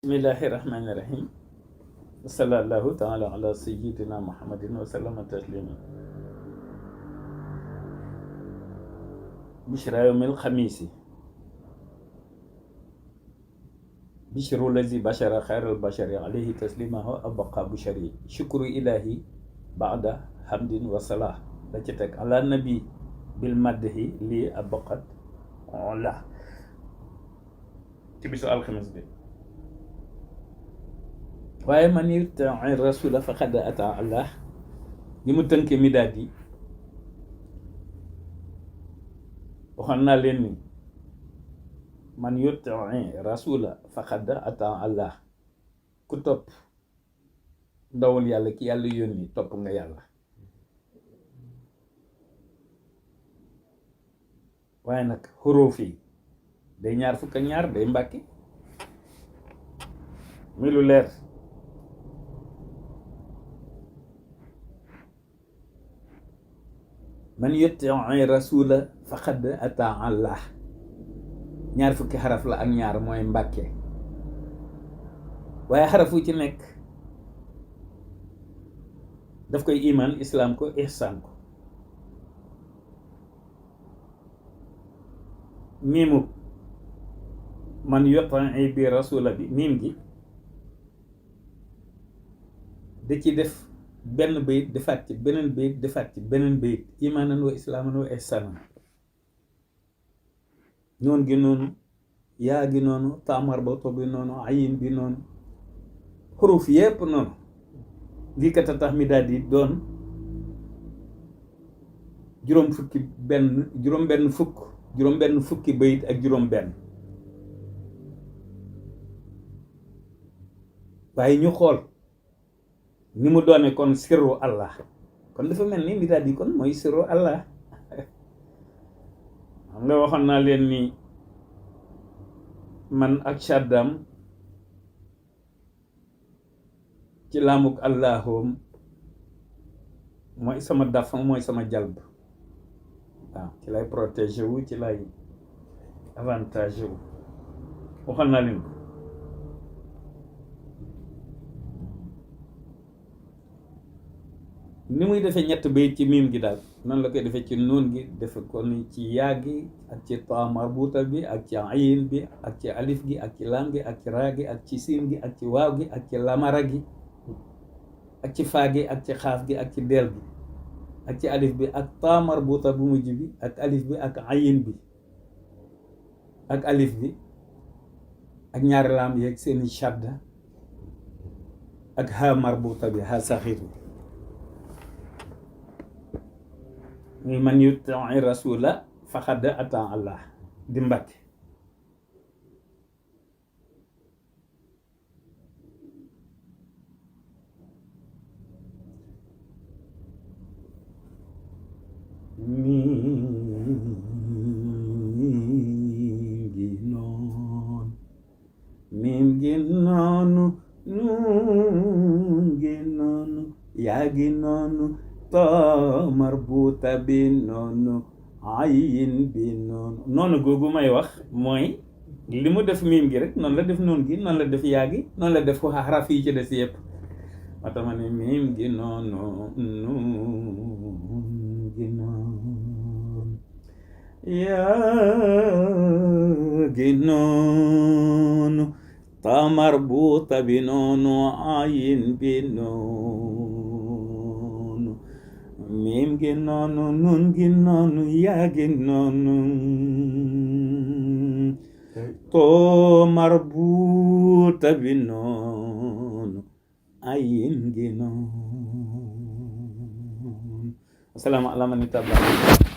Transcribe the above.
Bismillahirrahmanirrahim. Sallallahu ta'ala ala sayyidina Muhammadin wa sallama taslima. Bishra yawmil khamisi. Bishru lazi bashara khairal bashari alayhi taslimahu abqa bushari. Shukru ilahi ba'da hamdin wa salah. La ci tek ala nabi bil madhi li abqat Allah. Ci bisu alxamis bi. waaye man yuti rasula faqad ata Allah bi mu tënke midaad yi waxoon naa leen ni man yuti rasula faqad ata Allah ku topp ndawul yàlla ki yàlla yónni topp nga yàlla. waaye nag xuruuf yi day ñaar fukk ak ñaar day mbàkki muy lu leer. man yuti rasula faqad ata Allah ñaar fukki xaraf la ak ñaar mooy mbàkke waaye xarafu ci nekk daf koy iman islaam ko ihsaan ko. miimu man yuti bi rasula bi miim gi da ci def benn bayit defaat ci beneen bayit defaat ci beneen bayit imaanan wa islaaman wa ihsaanan. noon gi noonu yaa gi noonu taamar boto bi noonu ayin bi noonu xuruf yépp noonu lii kat a tax mi daal di doon juróom benn fukki bayit ak juróom benn. waaye ñu xool ni mu doone kon sirru Allah kon dafa mel ni midaad yi kon mooy sirru Allah. xam nga waxoon naa leen ni man ak shaddam ci laamuk allahum mooy sama dafa mooy sama jalb waaw ci lay protéger wu ci lay avantage wu waxoon naa leen ko. ni muy defee ñett bayit ci miim gi daal noonu la koy defee ci nuun gi defe ko ni ci yaa gi ak ci ta marbuta bi ak ci ayin bi ak ci alif gi ak ci lam gi ak ci raa gi ak ci siin gi ak ci waaw gi ak ci lamara gi ak ci faa gi ak ci xaaf gi ak ci deel gi ak ci alif bi ak ta marbuta bu mujj bi ak alif bi ak ayin bi ak alif bi ak ñaari lam yeeg seeni shadda ak ha marbuta bi ha saxir bi. man yuti rasula faqad ata Allah di mbàkke. miim gi noonu nuun gi noonu yaa gi noonu ta marbuta bi noonu ayin bi noonu. noonu googu may wax mooy li mu def miim gi rek noonu la def noonu gi noonu la def yaa gi noonu la def ko xaraf yi ci des yëpp moo tax ma ne miim gi noonu nuun gi noonu yaa gi noonu ta marbuta bi noonu ayin bi noonu miim gi noonu nun gi noonu yaa gi noonu to marbuta bi noonu ayin gi noonu. Assalaamu alaa man ittaba'a